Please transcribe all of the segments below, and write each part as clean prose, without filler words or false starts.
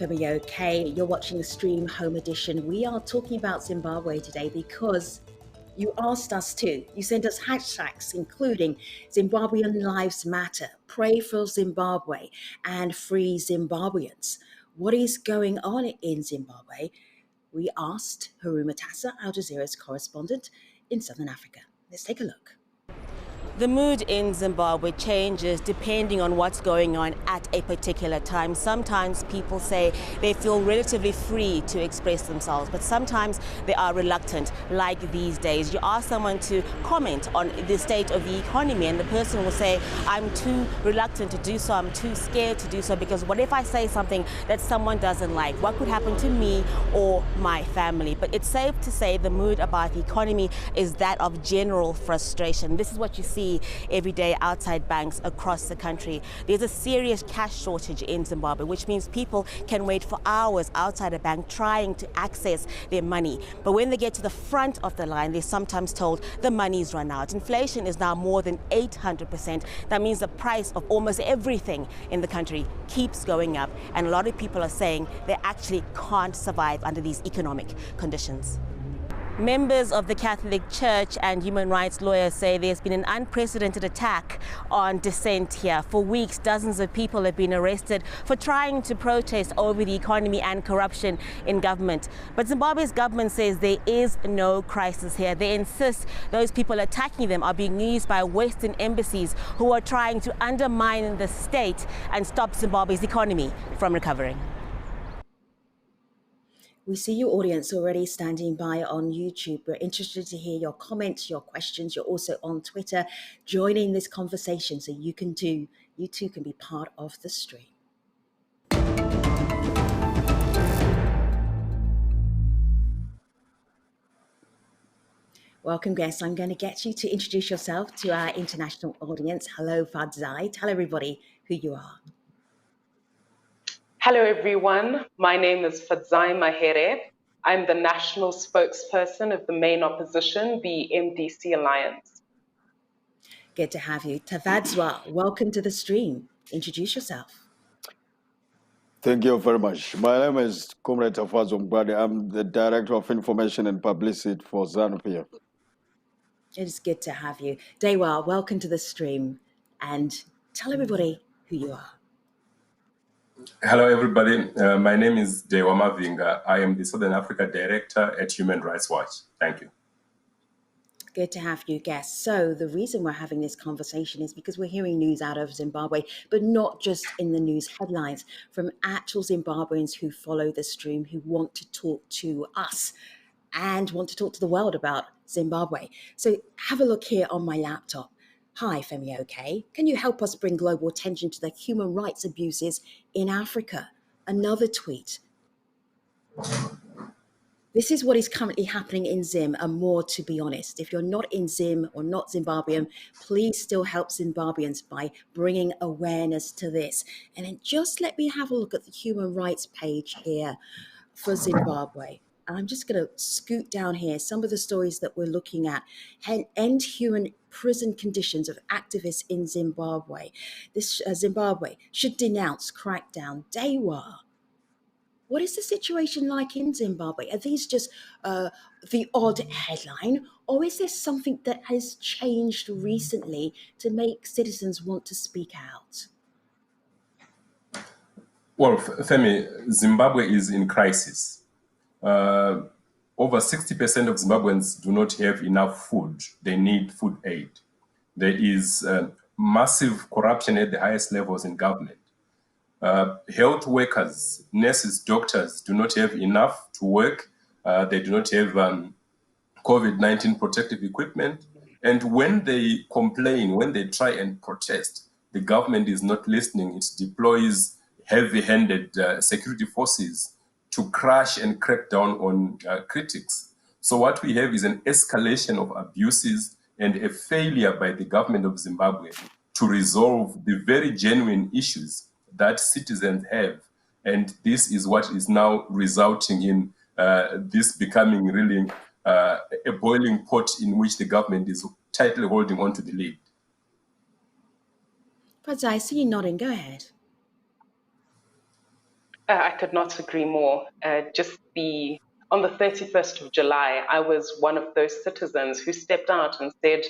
FMEOK. You're watching the stream Home Edition. We are talking about Zimbabwe today because you asked us to. You sent us hashtags including Zimbabwean Lives Matter, Pray for Zimbabwe, and Free Zimbabweans. What is going on in Zimbabwe? We asked HARU MUTASA, Al Jazeera's correspondent in Southern Africa. Let's take a look. The mood in Zimbabwe changes depending on what's going on at a particular time. Sometimes people say they feel relatively free to express themselves, but sometimes they are reluctant, like these days. You ask someone to comment on the state of the economy and the person will say, I'm too reluctant to do so, I'm too scared to do so, because what if I say something that someone doesn't like? What could happen to me or my family? But it's safe to say the mood about the economy is that of general frustration. This is what you see every day outside banks across the country. There's a serious cash shortage in Zimbabwe, which means people can wait for hours outside a bank trying to access their money. But when they get to the front of the line, they're sometimes told the money's run out. Inflation is now more than 800%. That means the price of almost everything in the country keeps going up. And a lot of people are saying they actually can't survive under these economic conditions. Members of the Catholic Church and human rights lawyers say there's been an unprecedented attack on dissent here. For weeks, dozens of people have been arrested for trying to protest over the economy and corruption in government. But Zimbabwe's government says there is no crisis here. They insist those people attacking them are being used by Western embassies who are trying to undermine the state and stop Zimbabwe's economy from recovering. We see your audience already standing by on YouTube. We're interested to hear your comments, your questions. You're also on Twitter, joining this conversation so you too can be part of the stream. Welcome, guests. I'm going to get you to introduce yourself to our international audience. Hello, FADZAYI. Tell everybody who you are. Hello, everyone. My name is FADZAYI MAHERE. I'm the national spokesperson of the main opposition, the MDC Alliance. Good to have you. Tafadzwa, welcome to the stream. Introduce yourself. Thank you very much. My name is Comrade Tafadzwa Mugwadi. I'm the Director of Information and Publicity for ZANU here. It is good to have you. DEWA, welcome to the stream. And tell everybody who you are. Hello, everybody. My name is DEWA MAVHINGA. I am the Southern Africa Director at Human Rights Watch. Thank you. Good to have you, guests. So the reason we're having this conversation is because we're hearing news out of Zimbabwe, but not just in the news headlines, from actual Zimbabweans who follow the stream, who want to talk to us and want to talk to the world about Zimbabwe. So have a look here on my laptop. Hi, FMEOK. Can you help us bring global attention to the human rights abuses in Africa? Another tweet. This is what is currently happening in Zim, and more, to be honest. If you're not in Zim or not Zimbabwean, please still help Zimbabweans by bringing awareness to this. And then just let me have a look at the human rights page here for Zimbabwe. I'm just going to scoot down here some of the stories that we're looking at. End human prison conditions of activists in Zimbabwe. This Zimbabwe should denounce crackdown. DEWA. What is the situation like in Zimbabwe? Are these just the odd headline, or is there something that has changed recently to make citizens want to speak out? Well, Femi, Zimbabwe is in crisis. Over 60% of Zimbabweans do not have enough food. They need food aid. There is massive corruption at the highest levels in government. Health workers, nurses, doctors do not have enough to work. They do not have COVID-19 protective equipment. And when they complain, when they try and protest, the government is not listening. It deploys heavy-handed security forces to crash and crack down on critics. So what we have is an escalation of abuses and a failure by the government of Zimbabwe to resolve the very genuine issues that citizens have. And this is what is now resulting in this becoming really a boiling pot in which the government is tightly holding on to the lead. Fadzai, I see you nodding. Go ahead. I could not agree more. On the 31st of July, I was one of those citizens who stepped out and said,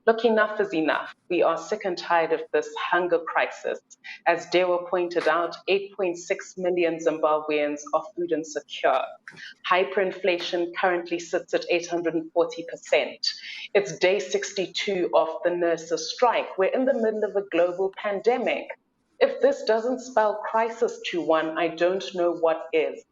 look, enough is enough. We are sick and tired of this hunger crisis. As DEWA pointed out, 8.6 million Zimbabweans are food insecure. Hyperinflation currently sits at 840%. It's day 62 of the nurses' strike. We're in the middle of a global pandemic. If this doesn't spell crisis to one, I don't know what is.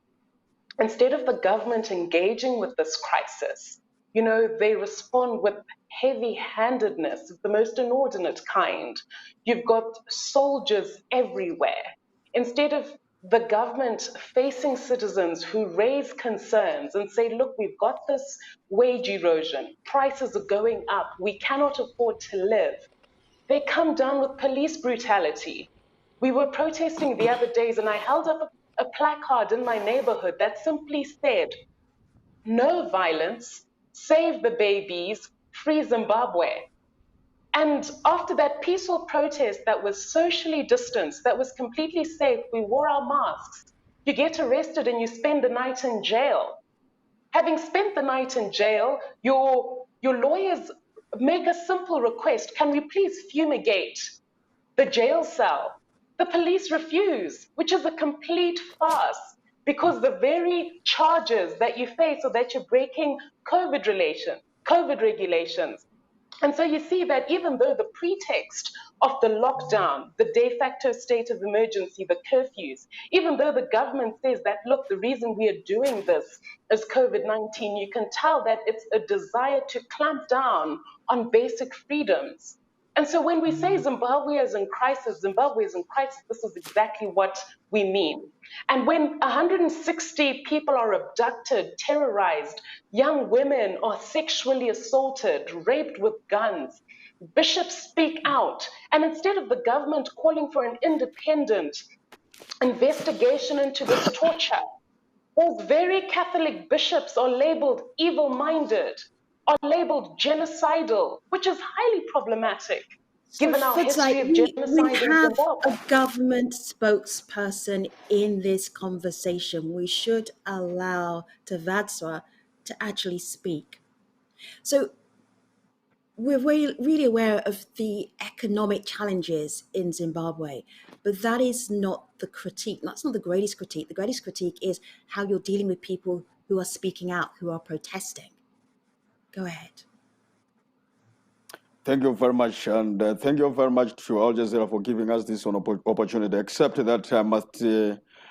Instead of the government engaging with this crisis, they respond with heavy-handedness of the most inordinate kind. You've got soldiers everywhere. Instead of the government facing citizens who raise concerns and say, look, we've got this wage erosion, prices are going up, we cannot afford to live, they come down with police brutality. We were protesting the other days and I held up a placard in my neighborhood that simply said, no violence, save the babies, free Zimbabwe. And after that peaceful protest that was socially distanced, that was completely safe, we wore our masks, you get arrested and you spend the night in jail. Having spent the night in jail, your lawyers make a simple request, can we please fumigate the jail cell? The police refuse, which is a complete farce, because the very charges that you face are that you're breaking COVID regulations. And so you see that even though the pretext of the lockdown, the de facto state of emergency, the curfews, even though the government says that, look, the reason we are doing this is COVID-19, you can tell that it's a desire to clamp down on basic freedoms. And so when we say Zimbabwe is in crisis, this is exactly what we mean. And when 160 people are abducted, terrorized, young women are sexually assaulted, raped with guns, bishops speak out. And instead of the government calling for an independent investigation into this torture, those very Catholic bishops are labeled evil-minded, are labeled genocidal, which is highly problematic, given our history of genocide in have Zimbabwe. a government spokesperson in this conversation. We should allow Tafadzwa to actually speak. So we're really aware of the economic challenges in Zimbabwe, but that is not the critique. That's not the greatest critique. The greatest critique is how you're dealing with people who are speaking out, who are protesting. Go ahead. Thank you very much, and thank you very much to Al Jazeera for giving us this opportunity, except that I must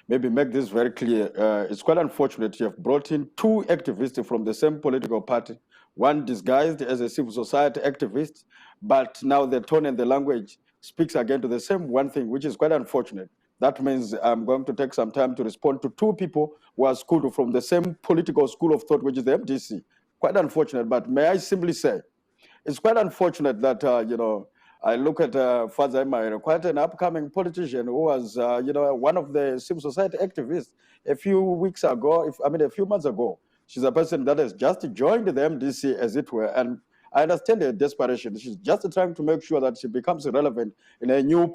maybe make this very clear. It's quite unfortunate you have brought in two activists from the same political party, one disguised as a civil society activist, but now the tone and the language speaks again to the same one thing, which is quite unfortunate. That means I'm going to take some time to respond to two people who are schooled from the same political school of thought, which is the MDC. Quite unfortunate, but may I simply say, it's quite unfortunate that, I look at FADZAYI, quite an upcoming politician who was, one of the civil society activists a few months ago. She's a person that has just joined the MDC, as it were, and I understand her desperation. She's just trying to make sure that she becomes relevant in a new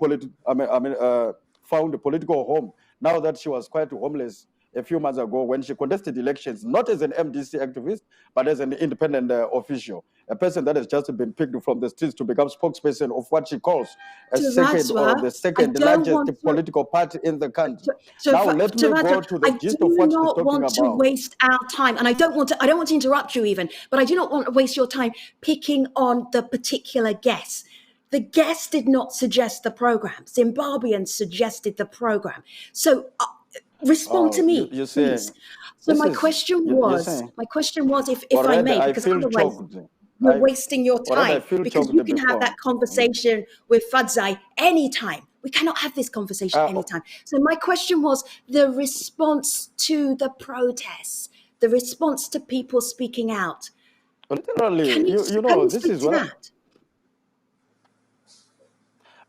found political home, now that she was quite homeless a few months ago when she contested elections, not as an MDC activist, but as an independent official, a person that has just been picked from the streets to become spokesperson of what she calls the second largest political party in the country. Now let me go to the gist of what she's talking about. I do not want to waste our time, and I don't want to interrupt you even, but I do not want to waste your time picking on the particular guest. The guest did not suggest the program. Zimbabweans suggested the program. So respond to me, please. So my question was, if I may, because otherwise you're wasting your time, because you can have that conversation with FADZAYI anytime. We cannot have this conversation anytime. So my question was the response to the protests, the response to people speaking out. Literally, this is what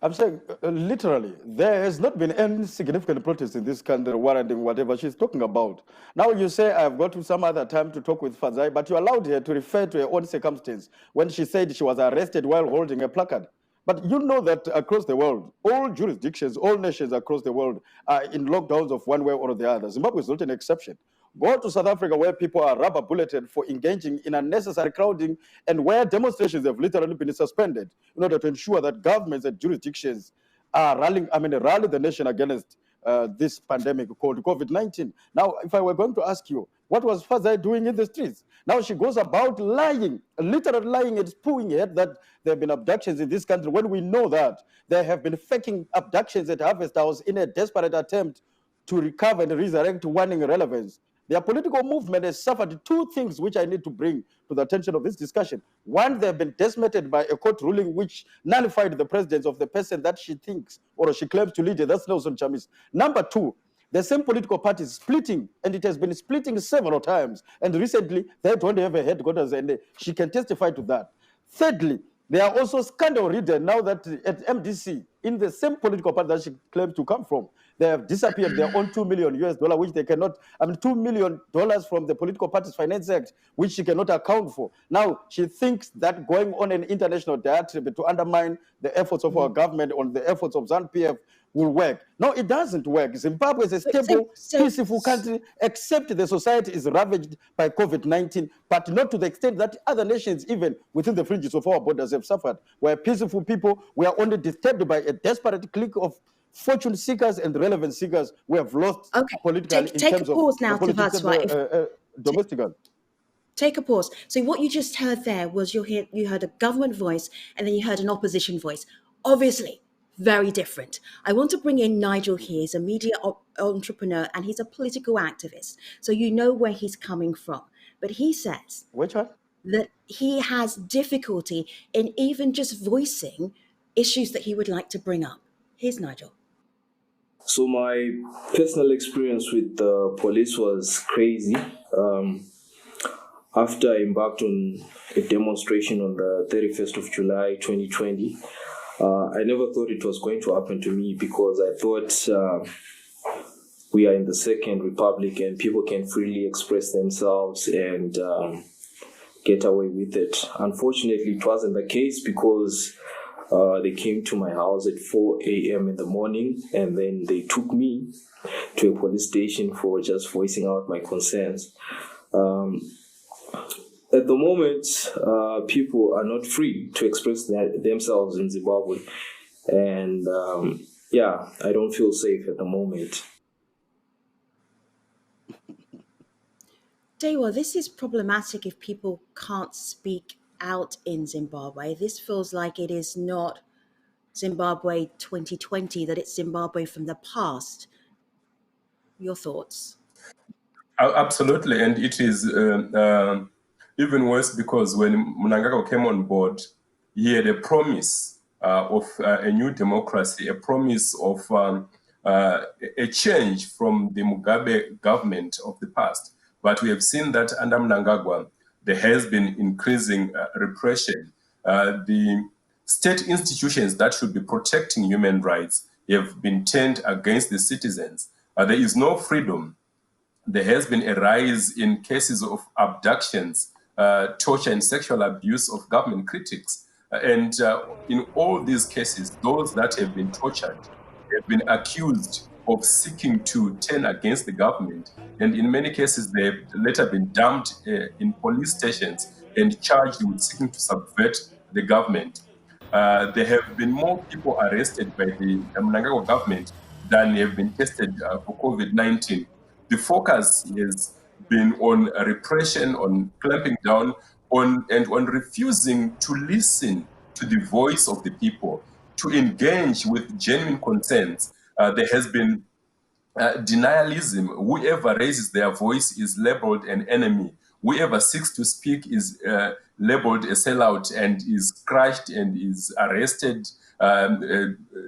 I'm saying, literally, there has not been any significant protest in this country warranting whatever she's talking about. Now you say I've got to some other time to talk with FADZAYI, but you allowed her to refer to her own circumstance when she said she was arrested while holding a placard. But you know that across the world, all jurisdictions, all nations across the world are in lockdowns of one way or the other. Zimbabwe is not an exception. Go to South Africa where people are rubber bulleted for engaging in unnecessary crowding and where demonstrations have literally been suspended in order to ensure that governments and jurisdictions are rally the nation against this pandemic called COVID-19. Now, if I were going to ask you, what was FADZAYI doing in the streets? Now she goes about lying, literally lying and spewing head that there have been abductions in this country when we know that there have been faking abductions at Harvest House in a desperate attempt to recover and resurrect waning relevance. Their political movement has suffered two things which I need to bring to the attention of this discussion. One, they have been decimated by a court ruling which nullified the presence of the person that she thinks or she claims to lead. That's Nelson Chamisa. Number two, the same political party is splitting, and it has been splitting several times. And recently, they don't have a headquarters, and she can testify to that. Thirdly, they are also scandal-ridden now that at MDC, in the same political party that she claims to come from, they have disappeared their own $2 million, which they cannot, $2 million from the Political Parties Finance Act, which she cannot account for. Now, she thinks that going on an international diatribe to undermine the efforts of our government on the efforts of ZANU-PF will work. No, it doesn't work. Zimbabwe is a stable, peaceful country, except the society is ravaged by COVID-19, but not to the extent that other nations, even within the fringes of our borders, have suffered. We're peaceful people. We are only disturbed by a desperate clique of fortune seekers and relevance seekers. We have lost politically in terms a pause of now, Tafadzwa. Domestically. Take a pause. So what you just heard there was you heard a government voice and then you heard an opposition voice. Obviously, very different. I want to bring in Nigel here. He's a media entrepreneur and he's a political activist. So you know where he's coming from. But he says which one? That he has difficulty in even just voicing issues that he would like to bring up. Here's Nigel. So my personal experience with the police was crazy. After I embarked on a demonstration on the 31st of July, 2020, I never thought it was going to happen to me because I thought we are in the Second Republic and people can freely express themselves and get away with it. Unfortunately, it wasn't the case because they came to my house at 4 a.m. in the morning and then they took me to a police station for just voicing out my concerns. At the moment, people are not free to express themselves in Zimbabwe. And I don't feel safe at the moment. DEWA, this is problematic if people can't speak out in Zimbabwe. This feels like it is not Zimbabwe 2020, that it's Zimbabwe from the past. Your thoughts? Absolutely, and it is even worse because when Mnangagwa came on board, he had a promise of a new democracy, a promise of a change from the Mugabe government of the past. But we have seen that under Mnangagwa, there has been increasing repression. The state institutions that should be protecting human rights have been turned against the citizens. There is no freedom. There has been a rise in cases of abductions, torture and sexual abuse of government critics. And in all these cases, those that have been tortured have been accused of seeking to turn against the government. And in many cases, they have later been dumped in police stations and charged with seeking to subvert the government. There have been more people arrested by the Mnangagwa government than have been tested for COVID-19. The focus has been on repression, on clamping down, on refusing to listen to the voice of the people, to engage with genuine concerns. There has been denialism. Whoever raises their voice is labeled an enemy. Whoever seeks to speak is labeled a sellout and is crushed and is arrested,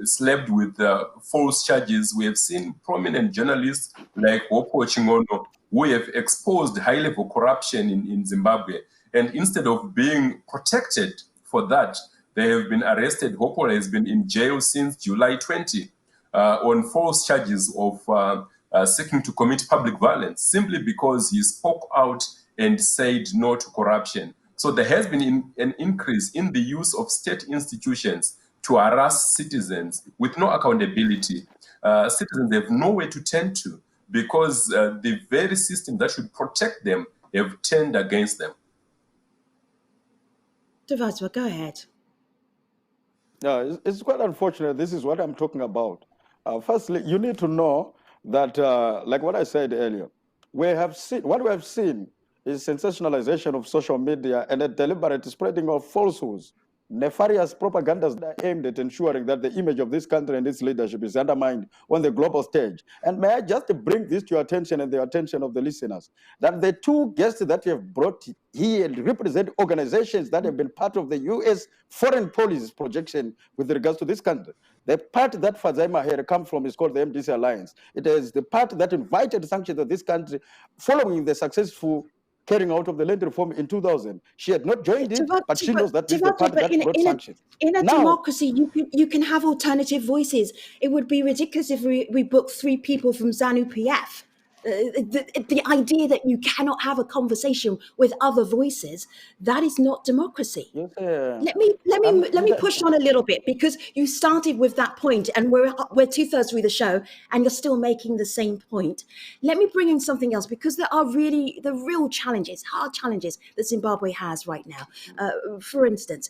slapped with false charges. We have seen prominent journalists like Wopo Chingono who have exposed high-level corruption in Zimbabwe. And instead of being protected for that, they have been arrested. Wopo has been in jail since July 20 on false charges of seeking to commit public violence, simply because he spoke out and said no to corruption. So there has been an increase in the use of state institutions to harass citizens with no accountability. Citizens have nowhere to turn to because the very system that should protect them have turned against them. Tafadzwa, go ahead. Yeah, it's quite unfortunate. This is what I'm talking about. Firstly, you need to know that, like what I said earlier, what we have seen is sensationalization of social media and a deliberate spreading of falsehoods, nefarious propagandas that are aimed at ensuring that the image of this country and its leadership is undermined on the global stage. And may I just bring this to your attention and the attention of the listeners, that the two guests that you have brought here represent organizations that have been part of the U.S. foreign policy projection with regards to this country. The part that FADZAYI MAHERE comes from is called the MDC Alliance. It is the part that invited sanctions of this country following the successful carrying out of the land reform in 2000. She had not joined it, but she knows that this is the part that brought sanctions. In a democracy, you can have alternative voices. It would be ridiculous if we booked 3 people from ZANU PF. The idea that you cannot have a conversation with other voices, that is not democracy. Yes, Let me push on a little bit, because you started with that point and we're 2/3 through the show and you're still making the same point. Let me bring in something else, because there are really the real challenges, hard challenges that Zimbabwe has right now. For instance,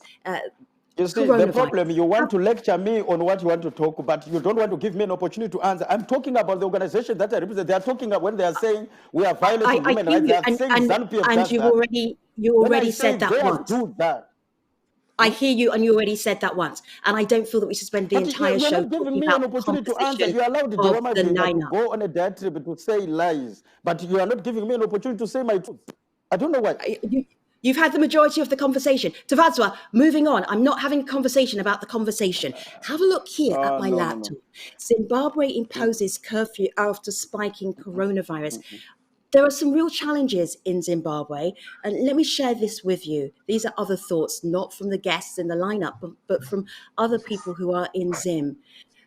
you see, the problem, you want to lecture me on what you want to talk, but you don't want to give me an opportunity to answer. I'm talking about the organization that I represent. They are talking about when they are saying we are violating human rights. They are saying ZANU-PF and you already said that once. Do that. I hear you, and you already said that once. And I don't feel that we should spend the entire show talking about the composition you allowed of the to go on a diatribe to say lies, but you are not giving me an opportunity to say my truth. I don't know why. You've had the majority of the conversation. Tafadzwa, moving on. I'm not having a conversation about the conversation. Have a look here at my laptop. Zimbabwe imposes curfew after spiking coronavirus. There are some real challenges in Zimbabwe, and let me share this with you. These are other thoughts, not from the guests in the lineup, but from other people who are in Zim.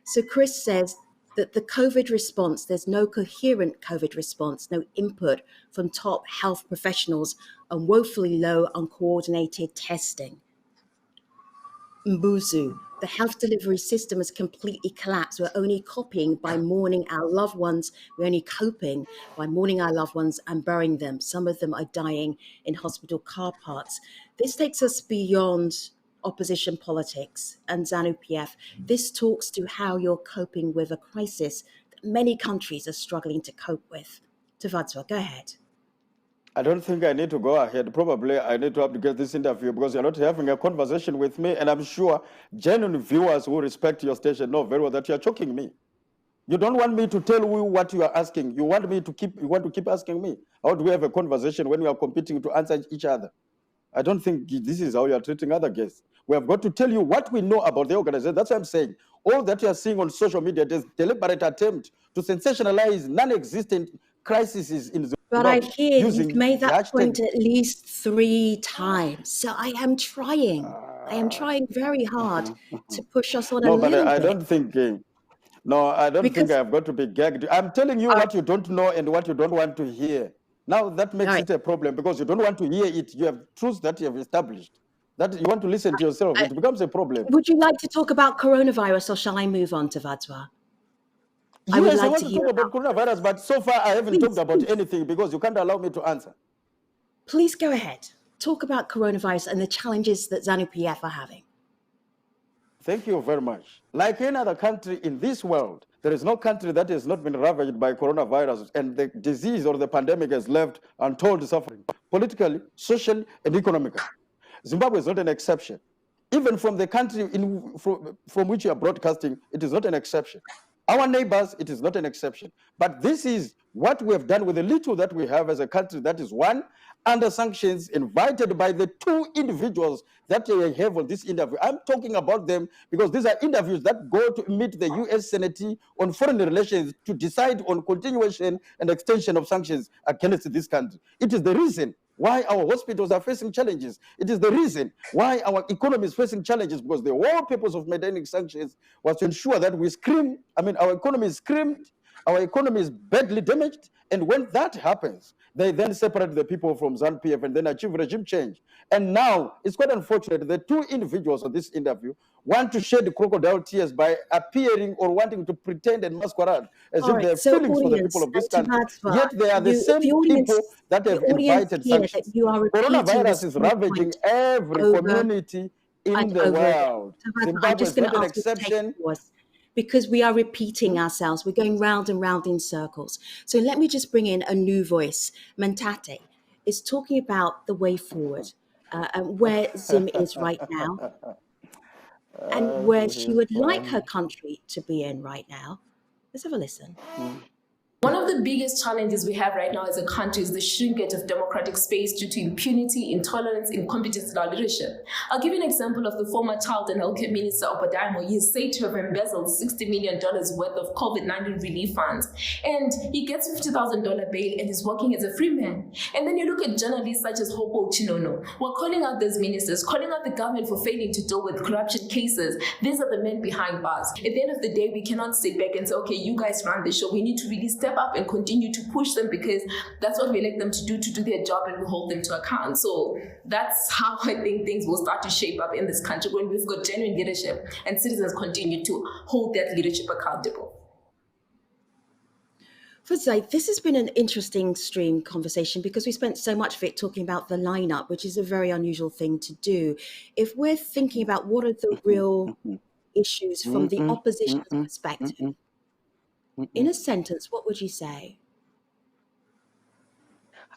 So Chris says that the COVID response, there's no coherent COVID response, no input from top health professionals, and woefully low uncoordinated testing. Mbuzu, the health delivery system has completely collapsed. We're only copying by mourning our loved ones. We're only coping by mourning our loved ones and burying them. Some of them are dying in hospital car parks. This takes us beyond opposition politics and ZANU-PF. This talks to how you're coping with a crisis that many countries are struggling to cope with. Tafadzwa, go ahead. I don't think I need to go ahead. Probably I need to have to get this interview because you're not having a conversation with me, and I'm sure genuine viewers who respect your station know very well that you're choking me. You don't want me to tell you what you are asking. You want to keep asking me. How do we have a conversation when we are competing to answer each other? I don't think this is how you are treating other guests. We have got to tell you what we know about the organization. That's what I'm saying. All that you are seeing on social media is deliberate attempt to sensationalize non-existent crises in Zimbabwe. But I hear you've made that point at least 3 times. So I am trying. I am trying very hard to push us on a little bit. I don't think... I don't think I've got to be gagged. I'm telling you what you don't know and what you don't want to hear. Now that makes it a problem because you don't want to hear it. You have truths that you have established. That you want to listen to yourself. It becomes a problem. Would you like to talk about coronavirus, or shall I move on to Tafadzwa? Yes, I want to talk about coronavirus, but so far I haven't talked about anything because you can't allow me to answer. Please go ahead. Talk about coronavirus and the challenges that ZANU-PF are having. Thank you very much. Like any other country in this world, there is no country that has not been ravaged by coronavirus, and the disease or the pandemic has left untold suffering, politically, socially, and economically. Zimbabwe is not an exception. Even from the country from which you are broadcasting, it is not an exception. Our neighbors, it is not an exception. But this is what we have done with the little that we have as a country that is one, under sanctions, invited by the 2 individuals that I have on this interview. I'm talking about them because these are interviews that go to meet the U.S. Senate on foreign relations to decide on continuation and extension of sanctions against this country. It is the reason why our hospitals are facing challenges. It is the reason why our economy is facing challenges, because the whole purpose of maintaining sanctions was to ensure that our economy is screamed Our economy is badly damaged. And when that happens, they then separate the people from ZANU-PF and then achieve regime change. And now, it's quite unfortunate, the two individuals on this interview want to shed crocodile tears by appearing or wanting to pretend and masquerade as if they have feelings for the people of this country. Yet they are the same people that have invited sanctions. Coronavirus is ravaging every community in the world. Zimbabwe is not an exception. Because we are repeating ourselves. We're going round and round in circles. So let me just bring in a new voice. Mantate is talking about the way forward and where Zim is right now and where she would like her country to be in right now. Let's have a listen. One of the biggest challenges we have right now as a country is the shrinkage of democratic space due to impunity, intolerance, incompetence in our leadership. I'll give you an example of the former Child and Healthcare Minister, Obadaimo. He is said to have embezzled $60 million worth of COVID-19 relief funds. And he gets $50,000 bail and is working as a free man. And then you look at journalists such as Hopo Chinono, who are calling out those ministers, calling out the government for failing to deal with corruption cases. These are the men behind bars. At the end of the day, we cannot sit back and say, okay, you guys run the show. We need to really step up and continue to push them because that's what we elect them to do their job, and we hold them to account. So that's how I think things will start to shape up in this country when we've got genuine leadership and citizens continue to hold that leadership accountable. FADZAYI, this has been an interesting stream conversation because we spent so much of it talking about the lineup, which is a very unusual thing to do. If we're thinking about what are the real issues from the opposition's perspective, in a sentence, what would you say?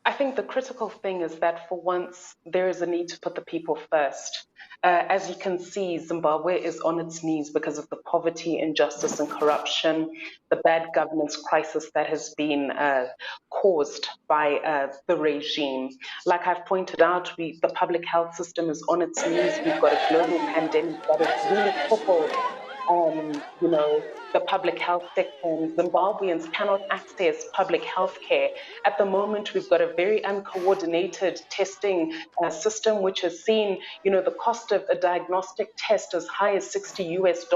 I think the critical thing is that for once, there is a need to put the people first. As you can see, Zimbabwe is on its knees because of the poverty, injustice, and corruption, the bad governance crisis that has been caused by the regime. Like I've pointed out, the public health system is on its knees. We've got a global pandemic that has really crippled the public health sector, and Zimbabweans cannot access public health care. At the moment, we've got a very uncoordinated testing system, which has seen, the cost of a diagnostic test as high as $60 US.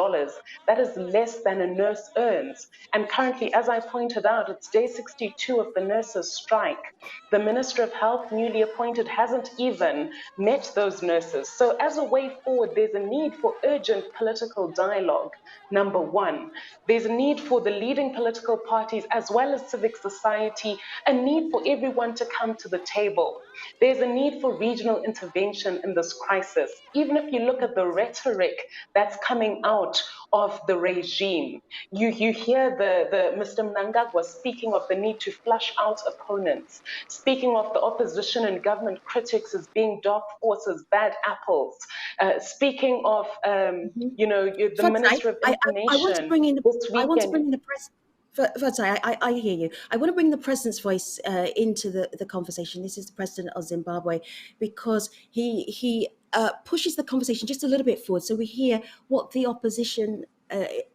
That is less than a nurse earns. And currently, as I pointed out, it's day 62 of the nurses' strike. The Minister of Health, newly appointed, hasn't even met those nurses. So as a way forward, there's a need for urgent political dialogue, number one. There's a need for the leading political parties as well as civic society, a need for everyone to come to the table. There's a need for regional intervention in this crisis. Even if you look at the rhetoric that's coming out of the regime, you hear the Mr. Mnangagwa speaking of the need to flush out opponents, speaking of the opposition and government critics as being dark forces, bad apples, speaking of, the Minister of Information. I want to bring in the press. FADZAYI, I hear you. I want to bring the president's voice into the conversation. This is the president of Zimbabwe, because he pushes the conversation just a little bit forward, so we hear what the opposition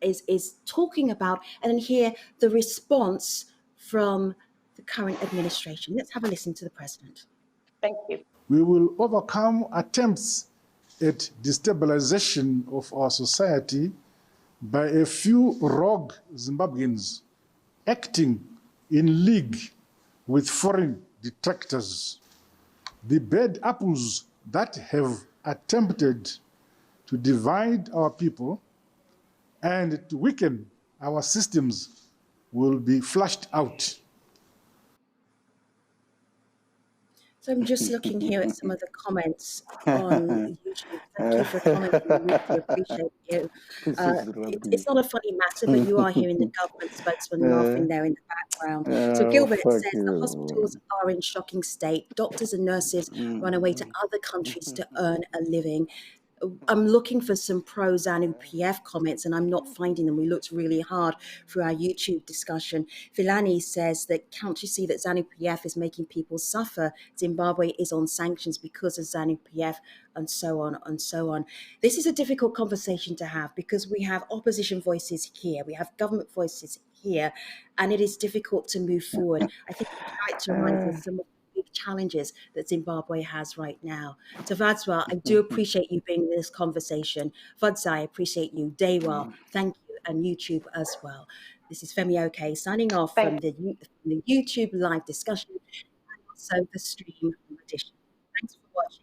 is talking about, and then hear the response from the current administration. Let's have a listen to the president. Thank you. We will overcome attempts at destabilization of our society by a few rogue Zimbabweans acting in league with foreign detractors. The bad apples that have attempted to divide our people and to weaken our systems will be flushed out. So I'm just looking here at some of the comments on YouTube. Thank you for commenting. We really appreciate you. It's not a funny matter, but you are hearing the government spokesman laughing there in the background. So Gilbert says the hospitals are in shocking state. Doctors and nurses run away to other countries to earn a living. I'm looking for some pro-ZANU PF comments and I'm not finding them. We looked really hard through our YouTube discussion. Vilani says that can't you see that ZANU PF is making people suffer? Zimbabwe is on sanctions because of ZANU PF, and so on and so on. This is a difficult conversation to have because we have opposition voices here, we have government voices here, and it is difficult to move forward. I think we try to remind some of big challenges that Zimbabwe has right now. Tafadzwa, I do appreciate you being in this conversation. FADZAYI, I appreciate you. DEWA, thank you, and YouTube as well. This is Femi OK signing off from the YouTube live discussion and also the stream edition. Thanks for watching.